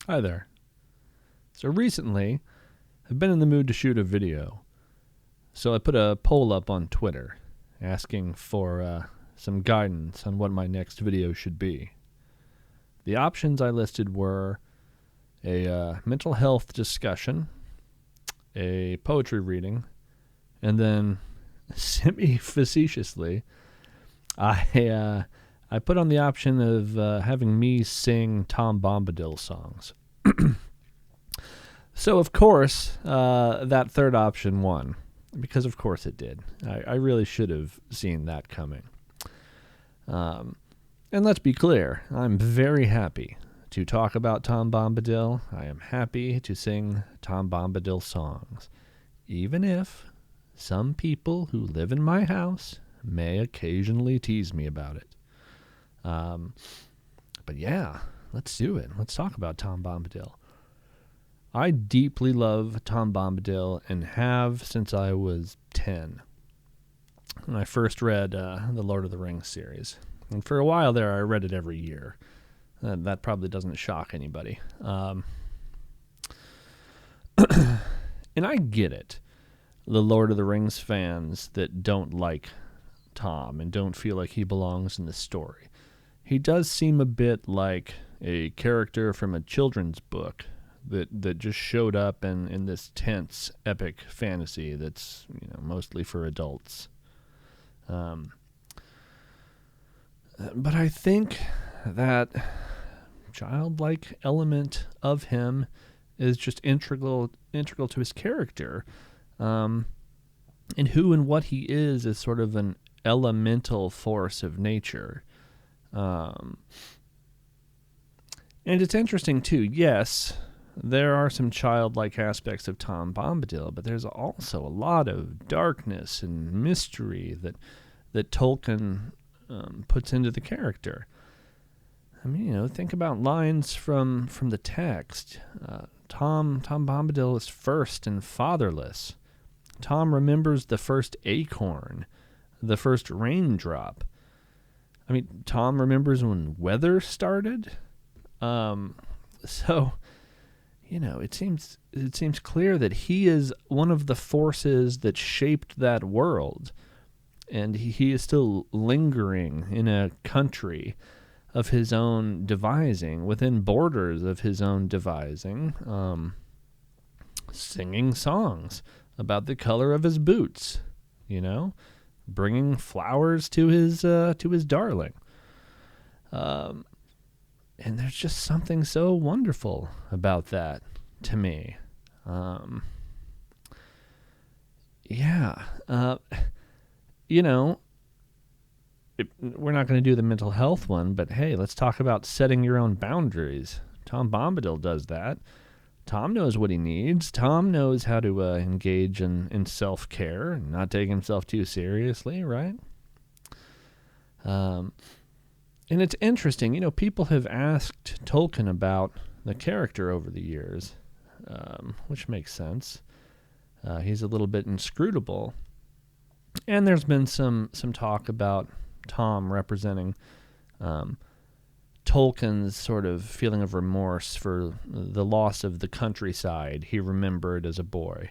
Hi there. So recently, I've been in the mood to shoot a video. So I put a poll up on Twitter asking for some guidance on what my next video should be. The options I listed were a mental health discussion, a poetry reading, and then semi-facetiously, I put on the option of having me sing Tom Bombadil songs. So, of course, that third option won. Because, of course, it did. I really should have seen that coming. And let's be clear, I'm very happy to talk about Tom Bombadil. I am happy to sing Tom Bombadil songs. Even if some people who live in my house may occasionally tease me about it. But yeah, let's do it. Let's talk about Tom Bombadil. I deeply love Tom Bombadil and have since I was 10. When I first read the Lord of the Rings series. And for a while there, I read it every year. That probably doesn't shock anybody. And I get it. The Lord of the Rings fans that don't like Tom and don't feel like he belongs in the story. He does seem a bit like a character from a children's book that just showed up in this tense, epic fantasy that's mostly for adults. But I think that childlike element of him is just integral to his character, and who and what he is sort of an elemental force of nature. And it's interesting too. Yes, there are some childlike aspects of Tom Bombadil, but there's also a lot of darkness and mystery that Tolkien puts into the character. I mean, think about lines from the text. Tom Bombadil is first and fatherless. Tom remembers the first acorn, the first raindrop. I mean, Tom remembers when weather started. So, it seems clear that he is one of the forces that shaped that world, and he is still lingering in a country of his own devising, within borders of his own devising, singing songs about the color of his boots, bringing flowers to his darling. And there's just something so wonderful about that to me. We're not going to do the mental health one, but hey, let's talk about setting your own boundaries. Tom Bombadil does that. Tom knows what he needs. Tom knows how to engage in self-care and not take himself too seriously, right? And it's interesting, people have asked Tolkien about the character over the years, which makes sense. He's a little bit inscrutable. And there's been some talk about Tom representing Tolkien's sort of feeling of remorse for the loss of the countryside he remembered as a boy.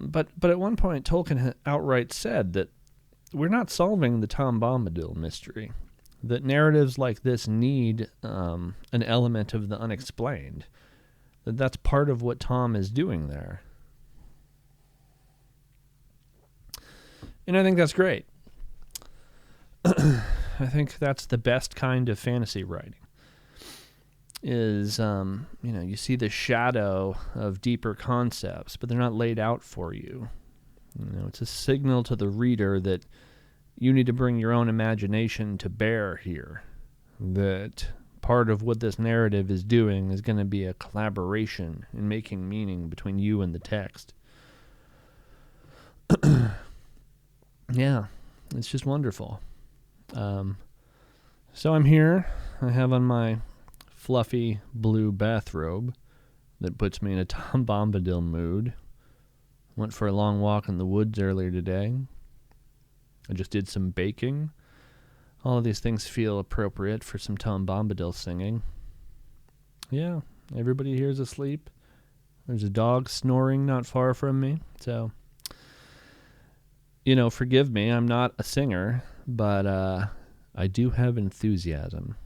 But at one point, Tolkien outright said that we're not solving the Tom Bombadil mystery. That narratives like this need an element of the unexplained. That's part of what Tom is doing there. And I think that's great. I think that's the best kind of fantasy writing. Is, you see the shadow of deeper concepts, but they're not laid out for you. It's a signal to the reader that you need to bring your own imagination to bear here. That part of what this narrative is doing is going to be a collaboration in making meaning between you and the text. Yeah, it's just wonderful. So I'm here. I have on my fluffy blue bathrobe that puts me in a Tom Bombadil mood. Went for a long walk in the woods earlier today. I just did some baking. All of these things feel appropriate for some Tom Bombadil singing. Yeah, everybody here's asleep. There's a dog snoring not far from me. So, forgive me, I'm not a singer, but I do have enthusiasm.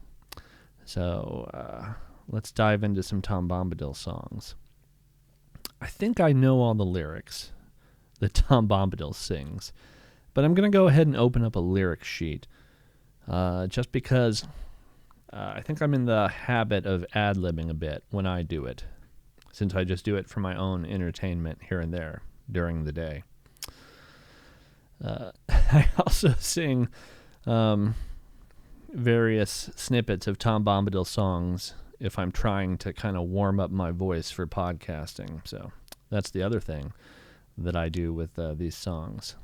So let's dive into some Tom Bombadil songs. I think I know all the lyrics that Tom Bombadil sings, but I'm going to go ahead and open up a lyric sheet just because I think I'm in the habit of ad-libbing a bit when I do it, since I just do it for my own entertainment here and there during the day. I also sing various snippets of Tom Bombadil songs if I'm trying to kind of warm up my voice for podcasting. So that's the other thing that I do with these songs.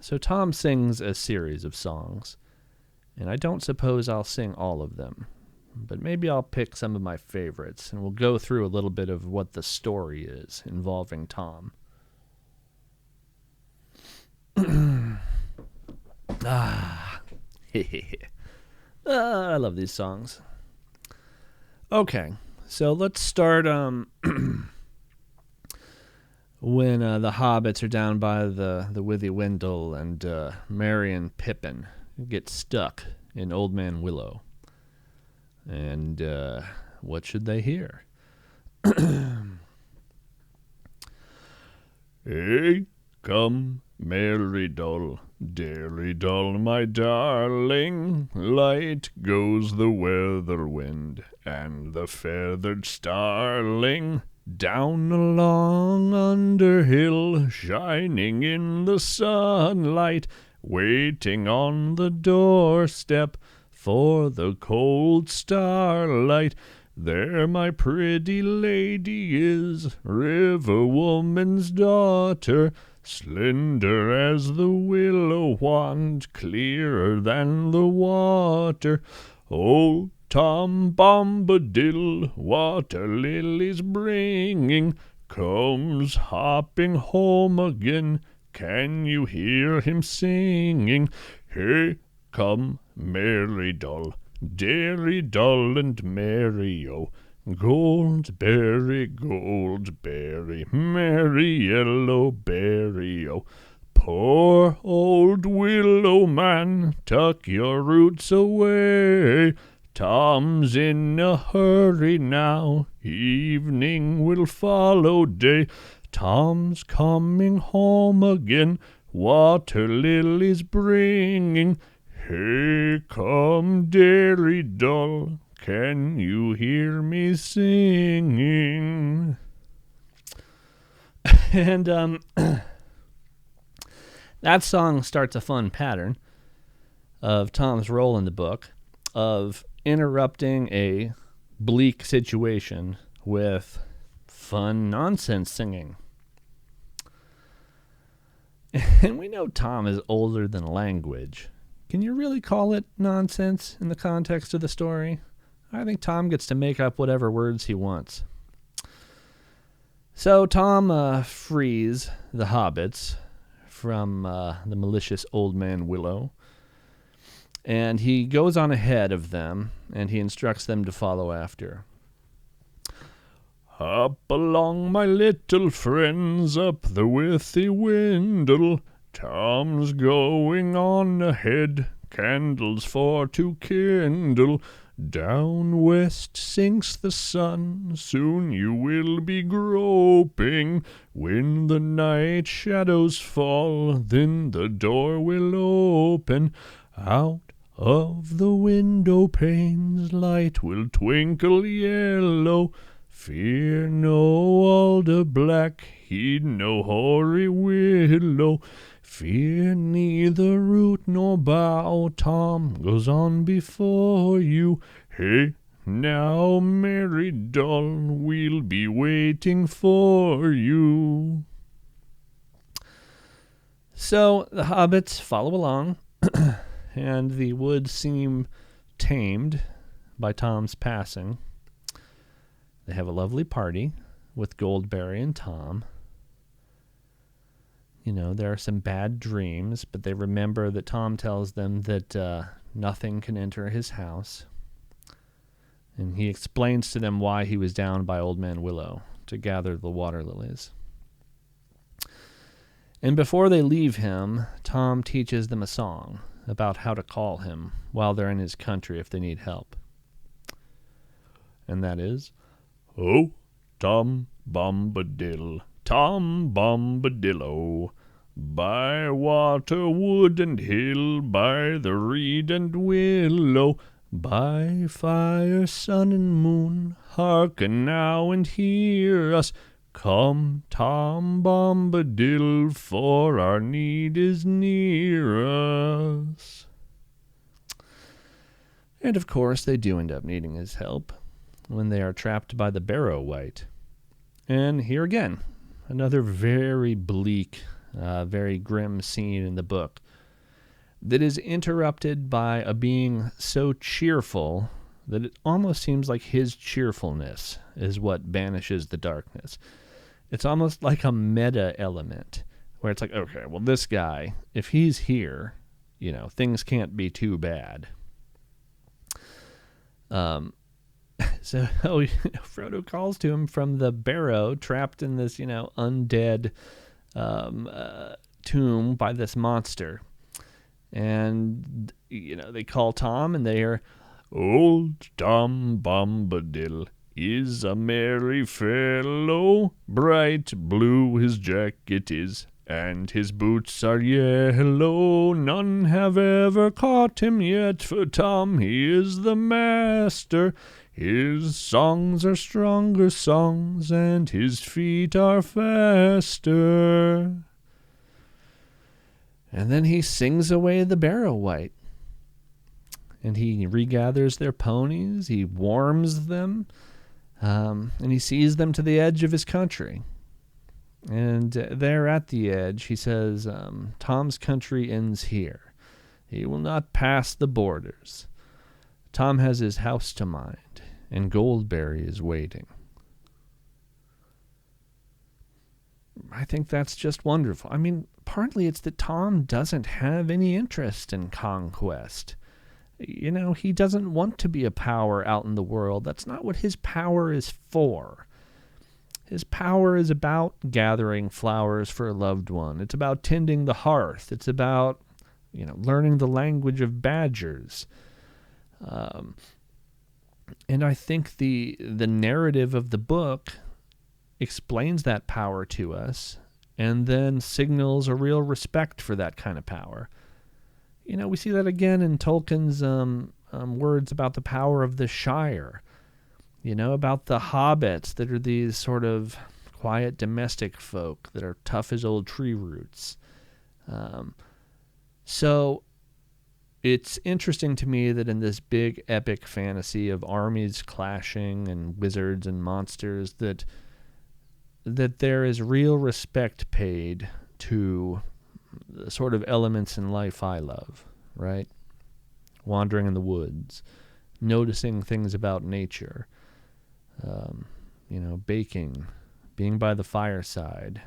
So Tom sings a series of songs, and I don't suppose I'll sing all of them, but maybe I'll pick some of my favorites, and we'll go through a little bit of what the story is involving Tom. I love these songs. Okay, so let's start when the hobbits are down by the Withy Windle and Merry and Pippin get stuck in Old Man Willow. And what should they hear? Hey, come, Merry Doll, dearly doll, my darling. Light goes the weather wind and the feathered starling. Down along under hill, shining in the sunlight, waiting on the doorstep for the cold starlight. There my pretty lady is, river woman's daughter, slender as the willow wand, clearer than the water. Oh, Tom Bombadil, water lilies bringing, comes hopping home again. Can you hear him singing? Hey, come, Merry Doll, dearie doll and merry, oh. Goldberry, goldberry, merry yellow berry, oh. Poor old willow man, tuck your roots away. Tom's in a hurry now, evening will follow day. Tom's coming home again, water lilies bringing. Hey, come, dearie doll, can you hear me singing? And that song starts a fun pattern of Tom's role in the book of interrupting a bleak situation with fun nonsense singing. And we know Tom is older than language. Can you really call it nonsense in the context of the story? I think Tom gets to make up whatever words he wants. So Tom frees the hobbits from the malicious Old Man Willow, and he goes on ahead of them, and he instructs them to follow after. Up along, my little friends, up the Withy Windle. Tom's going on ahead, candles for to kindle. Down west sinks the sun, soon you will be groping. When the night shadows fall, then the door will open. Out of the window panes, light will twinkle yellow. Fear no alder black, heed no hoary willow. Fear neither root nor bough, Tom goes on before you. Hey, now, Merry Doll, we'll be waiting for you. So the hobbits follow along, and the woods seem tamed by Tom's passing. They have a lovely party with Goldberry and Tom. You know, there are some bad dreams, but they remember that Tom tells them that Nothing can enter his house. And he explains to them why he was down by Old Man Willow to gather the water lilies. And before they leave him, Tom teaches them a song about how to call him while they're in his country if they need help. And that is, "Oh, Tom Bombadil, Tom Bombadillo, by water, wood, and hill, by the reed and willow, by fire, sun, and moon, hearken now and hear us. Come, Tom Bombadil, for our need is near us." And of course, they do end up needing his help when they are trapped by the Barrow Wight. And here again, another very bleak, very grim scene in the book that is interrupted by a being so cheerful that it almost seems like his cheerfulness is what banishes the darkness. It's almost like a meta element where it's like, okay, well, this guy, if he's here, things can't be too bad. So Frodo calls to him from the barrow, trapped in this, undead tomb by this monster. And, they call Tom and they hear, "Old Tom Bombadil is a merry fellow, bright blue his jacket is, and his boots are yellow. None have ever caught him yet, for Tom, he is the master. His songs are stronger songs, and his feet are faster." And then he sings away the Barrow Wight. And he regathers their ponies, he warms them, and he sees them to the edge of his country. And there at the edge, he says, Tom's country ends here. He will not pass the borders. Tom has his house to mind, and Goldberry is waiting. I think that's just wonderful. I mean, partly it's that Tom doesn't have any interest in conquest. He doesn't want to be a power out in the world. That's not what his power is for. His power is about gathering flowers for a loved one. It's about tending the hearth. It's about, learning the language of badgers. And I think the narrative of the book explains that power to us and then signals a real respect for that kind of power. We see that again in Tolkien's words about the power of the Shire, about the hobbits that are these sort of quiet domestic folk that are tough as old tree roots. So it's interesting to me that in this big epic fantasy of armies clashing and wizards and monsters, that there is real respect paid to the sort of elements in life I love, right? Wandering in the woods, noticing things about nature, baking, being by the fireside,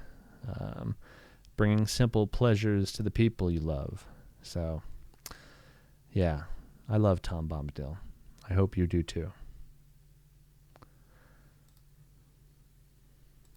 bringing simple pleasures to the people you love. So, yeah, I love Tom Bombadil. I hope you do too.